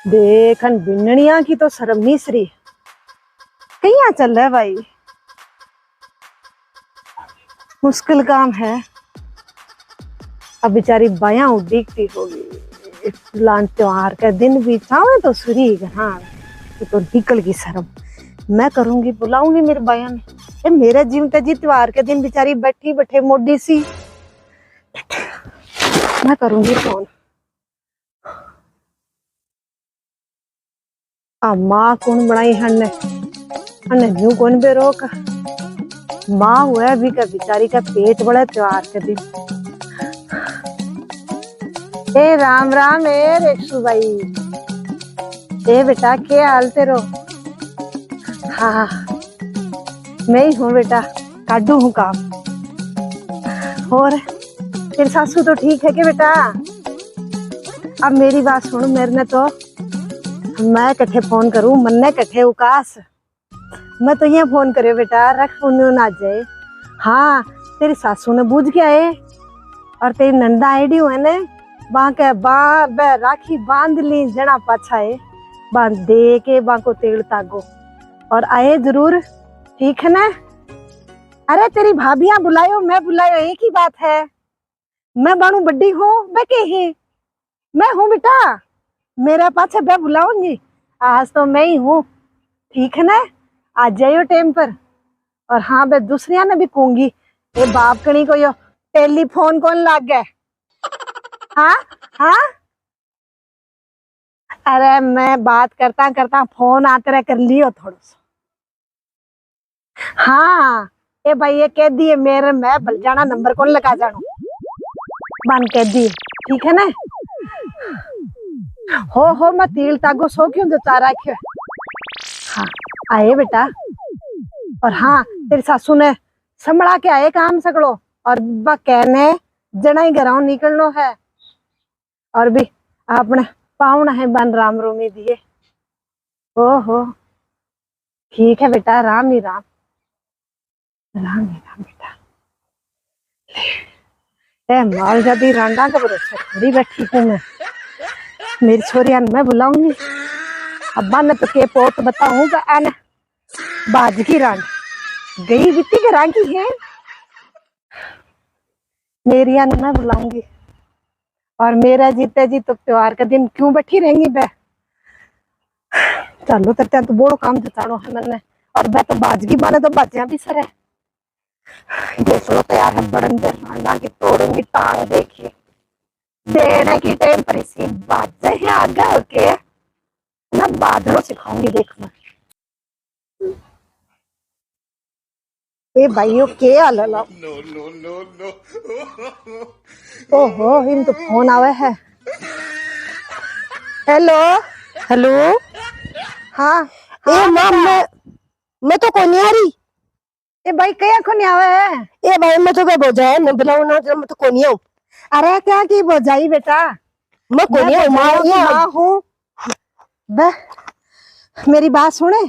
देखन बिन्ननिया की तो शर्म नहीं सरी। कहीं चल रहा है भाई, मुश्किल काम है। अब बेचारी बाया उड़ीकती होगी। लान त्योहार का दिन भी चाहे तो सुरी हाँ तो निकल की शर्म। मैं करूंगी, बुलाऊंगी मेरे बाया ने। ये मेरे जीवन जी त्योहार के दिन बेचारी बैठी बैठे मोडी सी। मैं करूंगी फोन। माँ कौन बनाई हन्ने हन्ने न्यू कौन बेरोक। माँ हुआ भी का बेचारी का पेट बड़ा त्योहार के दिन। ए राम राम ए रेशु भाई। ए बेटा क्या हाल तेरो। हाँ मैं ही हूँ बेटा, काटू हूँ काम। और तेरी सासू तो ठीक है क्या बेटा। अब मेरी बात सुन, मेरे ने तो मैं कट्ठे फोन करूँ मन ने कट्ठे उकास। मैं तो यहाँ फोन करे बेटा, रख फोन आ जाए। हाँ तेरी सासू ने बूझ गया है और तेरी नंदा आईडी है ने बा के बा राखी बांध ली जना पाछा है। बांध दे के बा को तेल तागो और आए जरूर, ठीक है ना। अरे तेरी भाभियां बुलायो मैं बुलायो एक ही बात है। मैं बानू बड्डी हूँ मैं के ही मैं हूँ बेटा, मेरा पाछे मैं बुलाऊंगी। आज तो मैं ही हूँ, ठीक है ना। आ जाइयो टाइम पर। और हाँ मैं दूसरिया ने भी कहूंगी, ये बाप कणी को यो टेलीफोन कौन लाग गए। हाँ हाँ अरे मैं बात करता करता फोन आते रह कर लियो थोड़ा सा। हाँ ए भाई ये कह दिए मेरे मैं बल जाना नंबर कौन लगा जानो बन कह दिए, ठीक है ना। हो मैं तिल तागो सो क्यों जचा रखे। हाँ आए बेटा। और हाँ तेरी सासू ने संभला के आए काम सगड़ो और बा कहने जना ही घरों निकलनो है। और भी आपने पाउना है बन राम रोमी दिए। ओहो ठीक है बेटा, राम ही राम, राम ही राम बेटा। ए माल जाती रांडा का भरोसा खड़ी बैठी हूँ मैं। मेरी छोरिया मैं बुलाऊंगी। अब्बा ने तो के पोत बताऊंगा आने बाज की रांड गई बीती के रागी है। मेरी ने मैं बुलाऊंगी और मेरा जीते जी तो त्योहार का दिन क्यों बैठी रहेंगी बे। चलो तरते तो बोलो काम जचाड़ो है मैंने। और मैं तो बाजगी माने तो बाजिया भी सर है। देख लो तो यार बड़न दे रांडा की तोड़ूंगी टांग देखिए। देने की टाइम पर इसी बाजे है आगे होके ना बादलों सिखाऊंगी देखना। ए भाइयों के हाल है। No no no no. ओहो इन तो फोन आवे है। Hello hello. हाँ ए हाँ मां मैं तो कोनी आ रही। ए भाई कया को नहीं आवे है। ए भाई मैं तो क्या बोझा है न बुलाओ ना मैं तो कोनी आऊं। अरे क्या की बोझाई बेटा, मैं कोनी आऊं माँ हूँ। मेरी बात सुने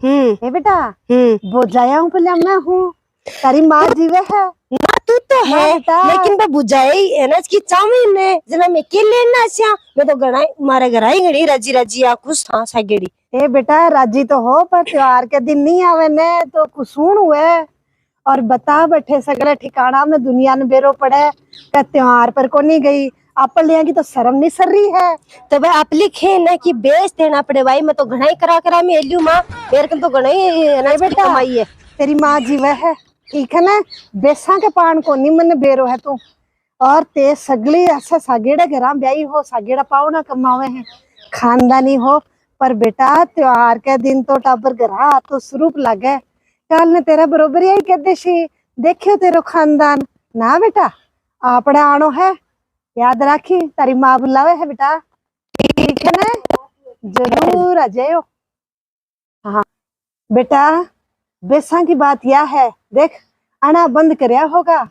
ए बेटा, बोझाया हूँ पहले मैं हूँ, तारी माँ जीवे है ना तू तो है लेकिन मैं बुझाई है ना इसकी चामी ने जना मैं के लेना छा। मैं तो गणाई मारे घराई गणी राजी राजी आ कुछ था सागेड़ी। ए बेटा राजी तो हो पर त्योहार के दिन नहीं आवे ने तो कुसून हुए। और बता बैठे सगले ठिकाना में दुनिया ने बेरो पड़े का त्योहार पर को नहीं गई। अपन लिया की तो शर्म नहीं सर रही है। तो भाई आप लिखे ना कि बेच देना पड़े भाई। मैं तो घणाई करा में एलियो मां मेरे को तो घणाई ना बेटा कमाई है। तेरी माँ जीवे है ठीक है ना, बेसा के पान को नहीं मन बेरो है तू। और ते सगली ऐसा सागेड़ा घर ब्याई हो सागेड़ा पावना कमावे हैं खानदानी हो। पर बेटा त्योहार के दिन तो टाबर घर तो स्वरूप लगे। कल ने तेरा बरोबर यही कहते सी देखियो तेरो खानदान ना बेटा आपने आनो है। याद राखी तारी माँ बुलावे है बेटा, ठीक है ना, जरूर आ जाओ। हाँ बेटा बेसा की बात यह है देख आना बंद करया होगा।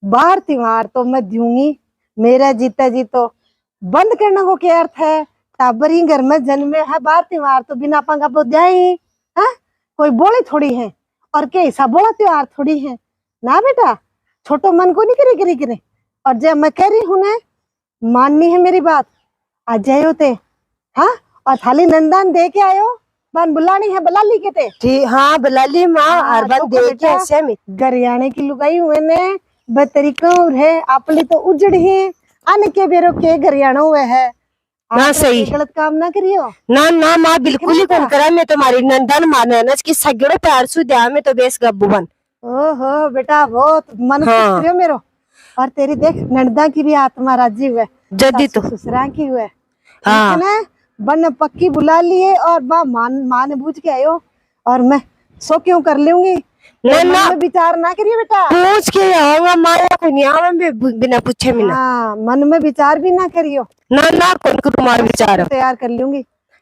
बाहर त्योहार तो मैं दूंगी, मेरा जीता जी तो बंद करने को क्या अर्थ है। टाबरी घर में जन्मे है, बाहर त्योहार तो बिना पंगा बो जाए। हाँ कोई बोली थोड़ी है और के हिसाब बोला त्योहार थोड़ी है ना बेटा। छोटो मन को नहीं करे। और जब मैं कह रही हूँ ना माननी है मेरी बात आ जाए ते। हाँ और थाली नंदन दे के आयो। बन बुलानी है, बुला ली के ते ठीक। हाँ बुला ली माँ, हर बार दे के ऐसे में गरियाने की लुगाई हुए ने बतरीका है आपली तो उजड़ ही अन के बेरो के गरियाना हुए है ना। सही गलत काम ना करियो ना माँ, बिल्कुल ही कौन करा। मैं तुम्हारी नंदन माने ना कि सगड़ो प्यार सु दिया में तो बेस गब्बू बन। ओहो बेटा बहुत मन हाँ। खुश करियो मेरो। और तेरी देख नंदा की भी आत्मा राजी हुए, जदी तो ससुरा की हुए। हाँ बन पक्की बुला लिए और बा मान बूझ के आयो। और मैं सो क्यों कर लूंगी। ना विचार ना करिए बेटा, पूछ के आऊंगा माया को नहीं आवा मैं बिना पूछे मिला। हाँ मन में विचार भी ना करियो। ना कौन को तुम्हारा विचार तैयार कर लूंगी।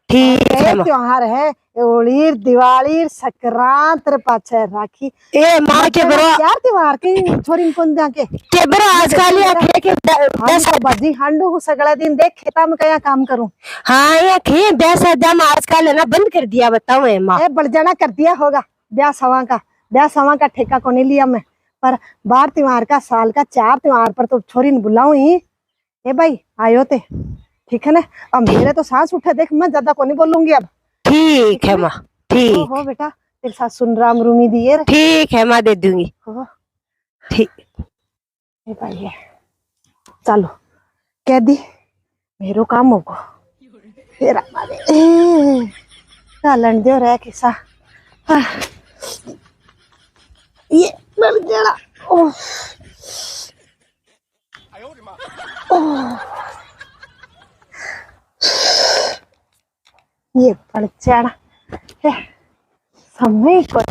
ठीक है। त्योहार है होली दिवाली संक्रांत पाछे राखी ए माँ के बरो यार त्योहार के छोरी कौन जाके के बरो आजकल या के 10 बजी हांडू सगला दिन देख खेता में क्या काम करूं। हाँ ये थे 10 दम आजकल है ना बंद कर दिया बताओ ए माँ। बढ़ जाना कर दिया होगा। ब्याह सवा का ठेका को नहीं लिया मैं, पर बार त्योहार का साल का 4 त्योहार पर तो छोरी ने बुलाऊं ही। ए भाई आयो ते ठीक है ना। अब मेरे तो सांस उठे देख, मैं ज्यादा को नहीं बोलूंगी अब। ठीक है माँ ठीक। हो बेटा तेरे साथ सुन राम रूमी दिए। ठीक है माँ दे दूंगी। ठीक ए भाई चलो कह दी मेरो काम होगो तेरा चलन दो रह किसा। ये मर गया। ओह ये पड़ जाना समय को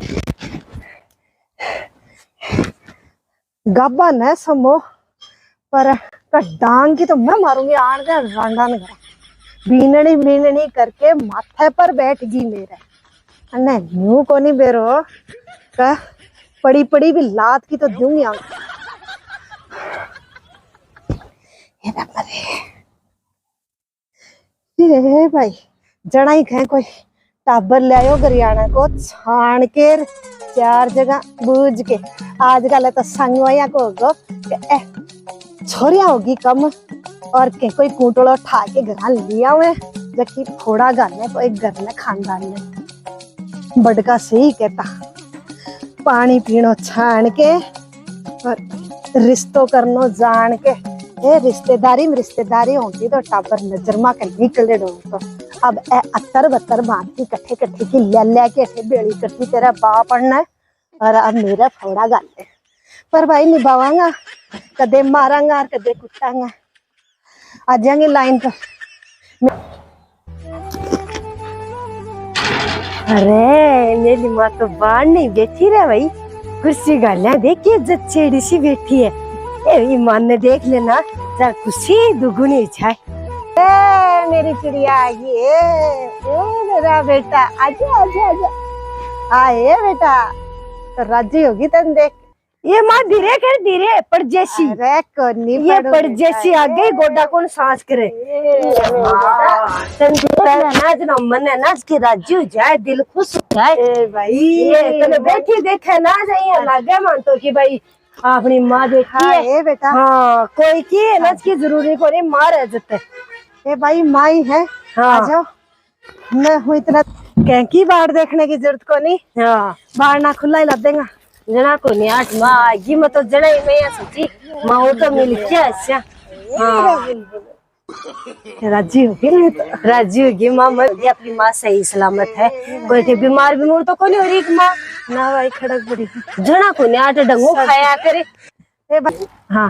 गब्बा न समो पर डांग की तो मैं मारूंगी। आन का रांडा न बीननी बीननी करके माथे पर बैठ गई मेरे अने न्यू को नहीं बेरो का पड़ी पड़ी भी लात की तो दूंगी। ये भाई जड़ा ही कहे कोई टाबर ले आयो गरियाना को छान के 4 जगह बूझ के। आजकल तो संगवाया को छोरिया होगी कम और के कोई कूटड़ो ठा के घर लिया हुए जबकि थोड़ा गाने कोई घर में खानदान में बड़का सही कहता पानी पीनो छान के और रिश्तो करनो जान के। ए रिश्तेदारी में रिश्तेदारी होती तो टाबर नजर मा के निकले तो अब ए 78 बांधती कट्ठे कट्ठे की ले के बेड़ी करती तेरा बाप पड़ना है। और अब मेरा फोड़ा गाले पर भाई निभावांगा कदे मारांगा और कदे कुटांगा। आ जाएंगे लाइन पर। अरे मेरी माँ तो बाहर नहीं बैठी रहे भाई, कुर्सी गालियां देखिए जच्चेड़ी सी बैठी है। ईमान ने देख लेना जरा खुशी दुगुनी छाए। मेरी चिड़िया आ गई मेरा बेटा आजा आजा आजा आए बेटा तो राजी होगी तन देख। ये माँ धीरे कर धीरे पड़ जैसी। अरे कोनी ये पड़ जैसी आ गई गोडा कौन सांस करे। ना मन है ना इसकी राजी हो जाए दिल खुश हो जाए भाई। ये तने बैठी देखे ना जाइए लगे मन तो कि भाई अपनी माँ देखी है बेटा। हाँ कोई की है ना इसकी जरूरी को नहीं माँ रह जाते। ए भाई माई है हाँ। आ जाओ मैं हूँ इतना कैंकी बाहर देखने की जरूरत को नहीं। हाँ बाहर ना खुला ही ला देगा जना को नहीं 8 माँ आएगी मैं तो जना ही मैं सोची माँ वो तो मिल के ऐसा। हाँ राजी होगी ना तो राजी होगी माँ मैं अपनी माँ सही सलामत है। कोई थे बीमार बीमार तो कोई नहीं हो माँ ना भाई खड़क बड़ी जना को नहीं 8 डंगो खाया करे। ए भाई हाँ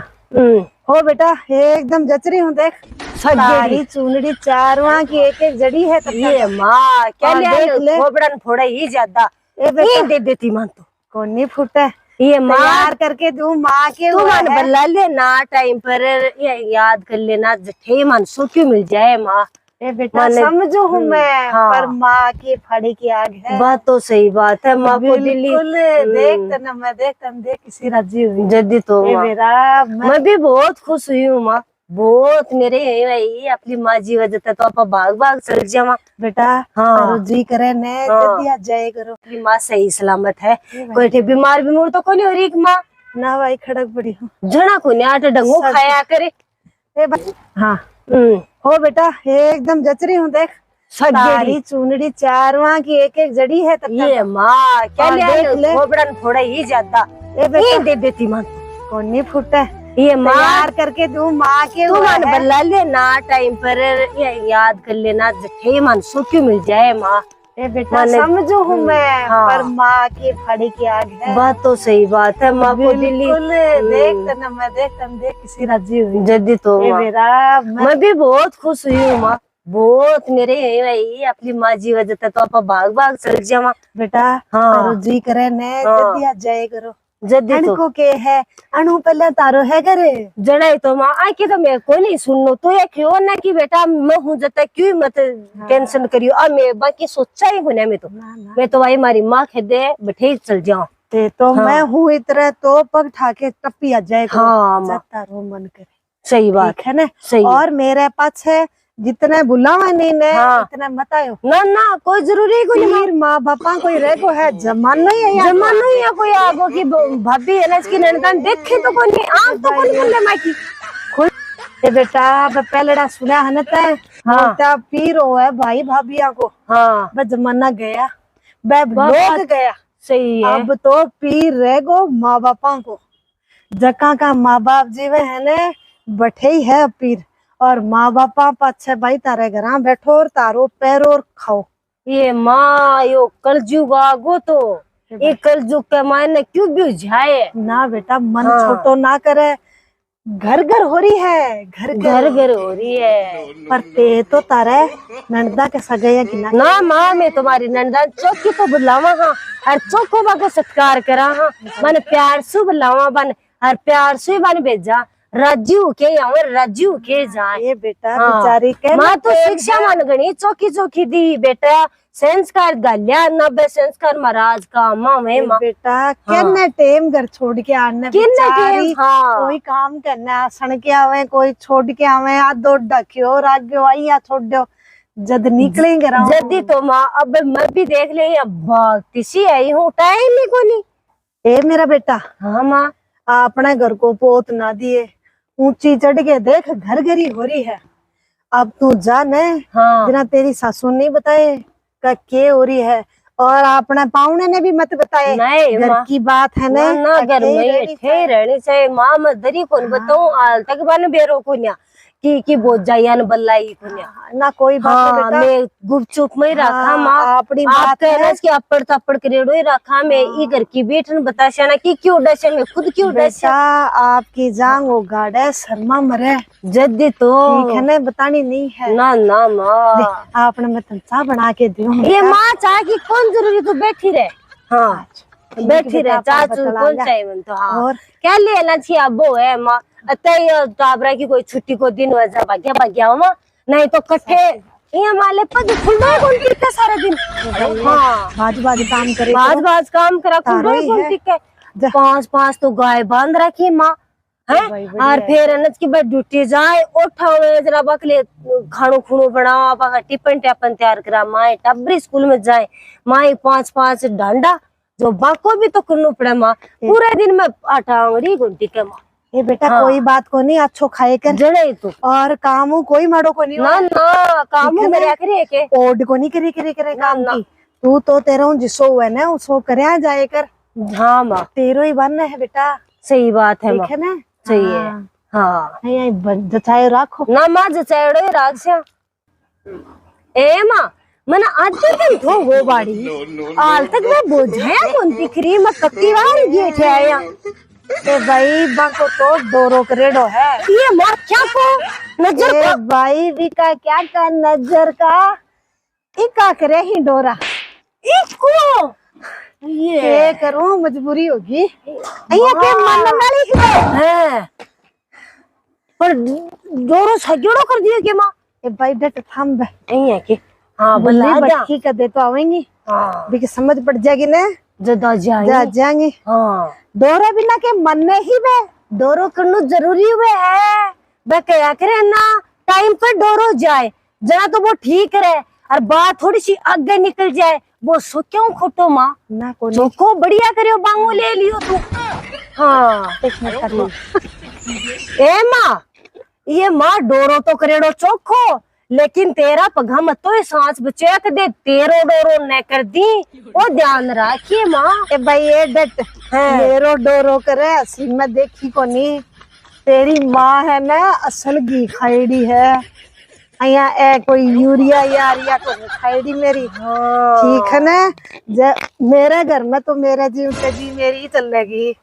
हो बेटा एकदम जचरी हूँ देख सारी चुनड़ी चारवा की एक जड़ी है। ये माँ क्या ले खोबड़न फोड़ा ही ज्यादा दे देती माँ तो कौन नहीं फूटा ये मार करके तू माँ के तू मन बल्ला लेना टाइम पर याद कर लेना जठे मन सो क्यों मिल जाए माँ। ए बेटा समझू हूँ मैं हाँ। पर माँ की फाड़ी की आग है। बात तो सही बात है माँ को दिल्ली देख ना मैं देख किसी राजी हुई जल्दी तो मेरा मैं भी बहुत खुश हुई हूँ माँ बहुत मेरे भाई अपनी माँ जी वजह तो आप भाग भाग चल जावा बेटा। हाँ जी करे ने जल्दी जय करो अपनी माँ सही सलामत है। कोई थे बीमार बीमार तो कोई नहीं हो रही माँ ना भाई खड़क बड़ी हूँ जना को नहीं 8 डंगो खाया करे। हाँ हो बेटा एकदम जचरी हूँ देख सारी चुनड़ी चारवा की एक एक जड़ी है तब ये माँ क्या देख ले। खोबड़न थोड़ा ही ज्यादा ये दे देती माँ कोनी फुटे ये माँ तैयार करके तू माँ के तू वो मन है। बल्ला लेना टाइम पर ये याद कर लेना जठे मन सुखी मिल जाए माँ ए बेटा मैंने- समझू हूँ मैं हाँ। पर माँ की फड़ी की आग है। बात तो सही बात है माँ को दिल्ली बिल्कुल देख तना मैं देख तन देख किसी राजी हुई जल्दी तो ए माँ। मेरा मैं भी बहुत खुश हुई हूँ माँ बहुत मेरे भाई अपनी माँ जी वजह से तो आप भाग भाग चल जावा बेटा हाँ। तारो जी करे ने हाँ। जल्दी आ जाए करो जल्दी तो अणको के है अणु पहले तारो है करे जड़ाई तो माँ आके तो मैं कोई नहीं सुननो तो ये क्यों ना कि बेटा मैं हूँ जता क्यों मत टेंशन करियो अब मैं बाकी सोचा ही होने में तो ना ना मैं तो भाई हमारी माँ खेदे बैठे चल जाऊं ते तो हाँ। मैं हूँ इतरे तो पग ठाके टप्पी आ जाए करो हाँ, माँ। जब तारो मन करे सही बात ठीक है ना सही और मेरे पास है जितने बुलावा नहीं ने हाँ। इतने मत आयो ना ना कोई जरूरी कोई नहीं फिर माँ बापा कोई रह को है जमाना ही है यार। जमाना ही है कोई आगो की भाभी है ना इसकी ननदान देखे तो कोई नहीं आंख तो कोई नहीं ले मायकी ए बेटा अब पहलड़ा सुना है ना तय हाँ। हाँ पीर हो है भाई भाभिया को हाँ बस जमाना गया बे बात- लोग गया सही है अब तो पीर रह गो माँ बापा को जका का माँ बाप जीवे है ने बैठे ही है पीर और माँ बापा पाछे भाई तारे घर बैठो और तारो पैरो और खाओ ये माँ यो कलयुग आगो तो ये कलयुग के मायने क्यों भी जाए ना बेटा मन हाँ। छोटो ना करे घर घर हो रही है घर घर घर हो रही है पर ते तो तारे नंदा के सगैया की ना ना माँ मैं तुम्हारी नंदन चौकी तो बुलावा हाँ और चौको को सत्कार करा हाँ मन प्यार से बुलावा बन और प्यार से बन भेजा राजू के यहाँ राजू के जाए ये बेटा हाँ। बेचारी के माँ तो शिक्षा मन गणी चौकी चौकी दी बेटा संस्कार गालिया नब्बे संस्कार महाराज का माँ में माँ बेटा किन्ने टेम घर छोड़ के आने किन्ने बेचारी टेम, हाँ। कोई काम करना आसन के आवे कोई छोड़ के आवे आ दो ढक्यो राग्यो आई या छोड़ दो जद निकलेंगे रहो जल्दी तो माँ अब मैं भी देख ले अब भागती सी आई हूँ टाइम ही को नहीं ए मेरा बेटा हाँ माँ अपने घर को पोत ना दिए ऊंची चढ़ के देख घर घरी हो रही है अब तू जाने हाँ बिना तेरी सासू नहीं बताए का के हो रही है और अपने पाहुने ने भी मत बताए नहीं घर माँ की बात है ना ना ना घर में रहनी ठे रहनी चाहिए माँ मैं दरी कौन बताऊं आल तक बन बेरो कोन्या की बोझ जाइयान बल्लाई कोन्या ना कोई बात हाँ नहीं बेटा मैं गुपचुप में ही रखा हाँ, माँ अपनी आप बात कह रहे है कि अप्पड़ तप्पड़ करेड़ो ही रखा मैं ई घर की बेटन बताशा ना कि क्यों डसे मैं खुद क्यों बेटा डसे आपकी जांग वो गाड़े शर्मा मरे जल्दी तो ठीक है ना बतानी नहीं है ना ना माँ आपने मैं तंचा बना के दूं ये माँ चाह की कौन जरूरी तो बैठी रहे हाँ बैठी रहे चाचू कौन चाहिए मन तो हाँ और क्या लेना चाहिए अब वो है माँ अतः टाबरा की कोई छुट्टी को दिन वजह भाग्या हो माँ नहीं तो कट्ठे ये माले पद खुलना कौन टिका सारा दिन हाँ बाज बाज काम करे बाज बाज काम करा खुलना तारो ही कौन है। टिका जा। पांच तो गाय बांध रखी माँ है भाई बढ़िया और फिर अनज की बात ड्यूटी जाए उठा जरा बकले खाणो खुणो बनावा पाका टिफिन टैपन तैयार करा माए टबरी स्कूल में जाए माए पांच डांडा जो बाको भी तो करना पड़े माँ पूरे दिन में आटा अंगड़ी गुंटी के माँ ये बेटा हाँ। कोई बात को नहीं अच्छो खाए कर जड़े तो और कामू कोई माड़ो को नहीं ना ना काम ठीक है मेरे ना? आखिरी के ओड को नहीं करे करे करे काम ना। की तू तो तेरा जिसो हुआ ना उसो करे जाए कर हाँ माँ तेरो ही बन है बेटा सही बात है माँ ठीक है ना सही है हाँ यही जचाए रखो ना माँ जचेड़ो राक्षा ए माँ मन आज दिन थो वो बाड़ी आल तक मैं बोझाया कौन दिखरी मैं कत्ती बार गेट आया ए भाई बाको तो डोरो करेडो है ये माँ क्या को नजर ए भाई विका क्या का नजर का इका करे ही डोरा इसको ये करूं मजबूरी होगी अయ్యా के मन नाली है पर जोरो सगड़ो कर दिया के माँ ए भाई डट थम बे नहीं है के हाँ बुल्ली बल्ला जा बटकी का दे तो आवेंगी हाँ भी समझ पड़ जाएगी ना जदा जा जाए जाएंगे हाँ डोरा बिना के मन में ही बे डोरो करना जरूरी हुए है मैं क्या करे ना टाइम पर डोरो जाए जरा तो वो ठीक रहे और बात थोड़ी सी आगे निकल जाए वो सो क्यों खोटो माँ ना को चोखो बढ़िया करियो बांगो ले लियो तू हाँ एक मिनट कर लो ए माँ ये माँ डोरो तो करेड़ो चोखो लेकिन तेरा पगा मत तो सांस बचे दे तेरो डोरो न कर दी ओ ध्यान रखिए माँ। ए भाई ये डट मेरो डोरो करे असली में देखी को नहीं। तेरी माँ है ना असल घी खाईडी है। अया ए कोई यूरिया यारिया को नहीं खाईडी मेरी। ठीक है ना। मेरे घर में तो मेरा जीव के जी मेरी चलेगी।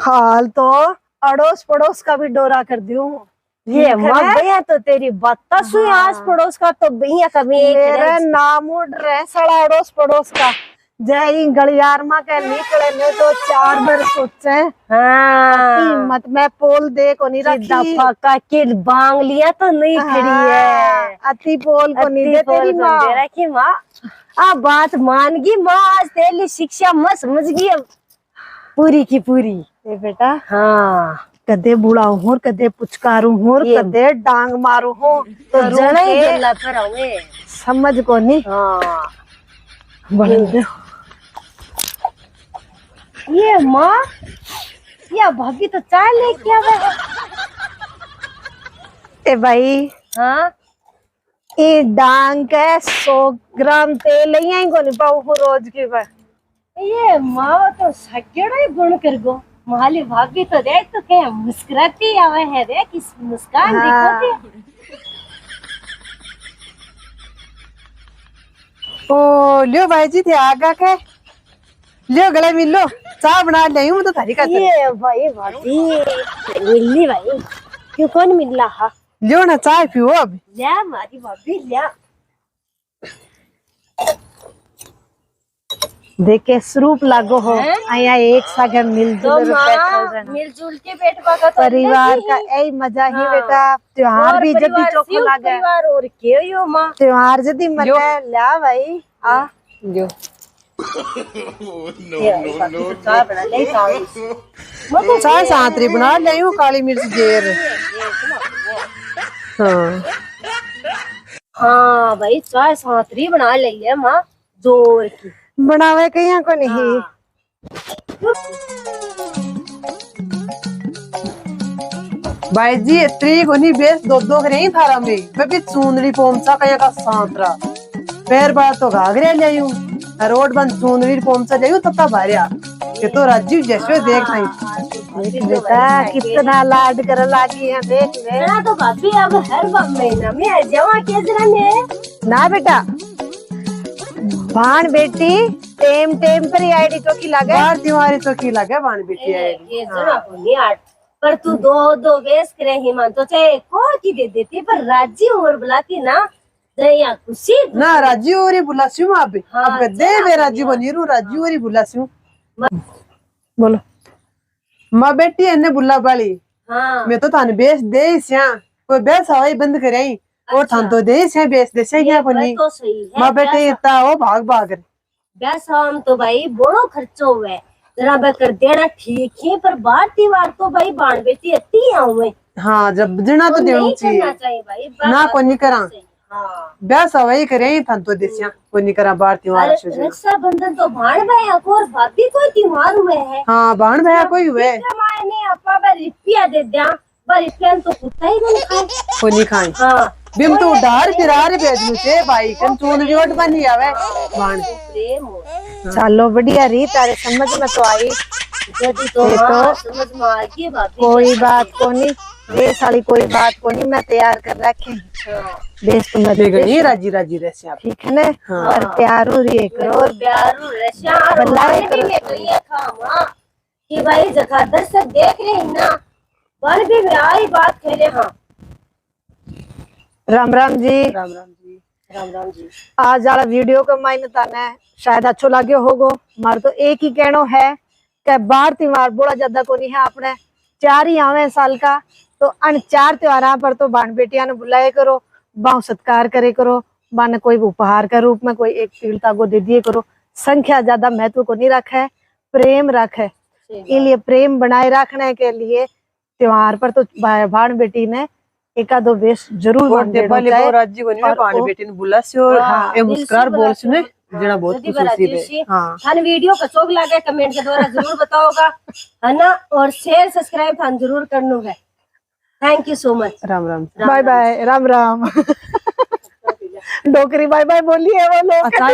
हाल तो अड़ोस पड़ोस का भी डोरा कर दूं। ये माँ भैया तो तेरी बात तो सुई आस पड़ोस का तो भैया कभी मेरे नाम उड़ रहे साला अड़ोस पड़ोस का। जय गलियार माँ के निकले ने तो 4 बार सोचे। हाँ मत मैं पोल दे को नहीं रखी। दफा का किल बांग लिया तो नहीं खड़ी है। अति पोल को नहीं दे तेरी माँ। रखी माँ आ बात मान गई माँ। आज तेरी शिक्षा मत समझ गई अब पूरी की पूरी। ए बेटा हाँ कदे बुलाऊ हूँ कदे पुचकारू हूँ कदे डांग मारू हूँ तो जना ही गल्ला पर आवे समझ को नहीं। हाँ बढ़ ये माँ या भाभी तो चाय लेके आवे है। ए भाई हाँ ये डांग के 100 ग्राम तेल यही को नहीं पाऊ रोज की बार। ये माँ तो सकेड़ा ही गुण कर गो माली भाभी तो देख तो क्या मुस्कुराती आवे है रे किस मुस्कान देखो ओ लियो भाई जी थे आगा के लियो गले मिलो चाय बना ले हूं तो थारी का। ये भाई भाभी मिलनी भाई क्यों कौन मिल रहा लियो ना चाय पियो अब। ले हमारी भाभी ले देखे स्वरूप लागो हो आया एक सागे मिलजुल मिलजुल के बैठवा का तो परिवार का यही मजा ही बेटा। त्योहार भी जल्दी चोखो लागे परिवार और क्यों यो मां त्योहार जल्दी मजा ला भाई आ जो चाय सांतरी बना ले काली मिर्च जेर। हाँ हाँ भाई चाय सांतरी बना ले माँ जोर की बनावे कहीं को नहीं। भाई जी इतनी को नहीं बेस दो करे थारा में मैं भी चूंदड़ी पोमसा कहीं का सांतरा पैर बार तो घाघरे ले रोड बंद चूंदड़ी पोमसा ले तब भारिया ये तो राजीव जैसे देख नहीं बेटा कितना लाड कर लागी है देख ले। तो भाभी अब हर महीना में जमा कैसे ना बेटा भान बेटी टेम पर आईडी चौकी लागे बार तुम्हारी चौकी लागे भान बेटी ये जरा नहीं आट पर तू दो वेस करे ही मान तो चाहे को की दे देती पर राज्य और बुलाती ना जया खुशी ना राज्य और ही बुलासियो अब अब दे वे राज्य बनीरू राज्य और ही बुलासियो बोलो मां बेटी एने बुला वाली। हां मैं तो थाने बेस दे स्या कोई बेस हवाई बंद करे और थान तो दे स्या बेस दे स्या क्या बनी तो सही है मां बेटी इतना ओ भाग बेस हम तो भाई बड़ो खर्चो हुए जरा बेकर देना ठीक है पर बार त्योहार तो भाई बाण बेटी इतनी आवे। हाँ जब देना तो देना चाहिए भाई ना को नहीं करा। हाँ ब्याह सवाई करे थान तो देसिया को नहीं करा बार त्योहार रक्षा बंधन तो भाण भैया और भाभी कोई त्योहार हुए है। हाँ भाण भैया कोई हुए मायने अपा बार रुपया दे दिया पर इसके तो कुत्ता ही नहीं खाए को नहीं खाए। हाँ बिम तो उधार फिरार भेज मुझे भाई कन चून जोट बनी आवे भाण चलो बढ़िया री तारे समझ में तो आई तो समझ में आ गई भाभी कोई बात को नहीं ये साली कोई बात को नहीं मैं तैयार कर रखे बेस तुम गई राजी राजी रह ठीक है ना। हाँ। और प्यारो रे करो और प्यारो रश्या बल्ला भी मैं तो ये खावा कि भाई जगह दर्शक देख रहे हैं ना पर भी आई बात कह रहे। हाँ राम राम जी राम राम जी राम राम जी। आज वाला वीडियो का मायने ताने शायद अच्छो लागे होगो। मार तो एक ही कहनो है कि बार त्योहार बड़ा ज्यादा को नहीं है अपने 4 ही आवे साल का तो अन 4 त्योहार पर तो बाण बेटिया ने बुलाए करो बाव सत्कार करे करो बाने कोई उपहार के रूप में कोई एक पीड़ता को दे दिए करो। संख्या ज्यादा महत्व को नहीं रखे प्रेम रखे इसलिए प्रेम बनाए रखने के लिए त्योहार पर तो बाण बेटी ने एका दो वेश जरूर राज्य बाण बेटी ने बुला और मुस्कुरार बोल सुने जना बहुत खुशी है। हाँ थान वीडियो कचोग लागे कमेंट के द्वारा जरूर बताओगा है ना और शेयर सब्सक्राइब थान जरूर करना है। Thank you so much. Ram Ram bye bye Ram Ram. डोकरी बाय बाय बोली है वो लोग। अच्छा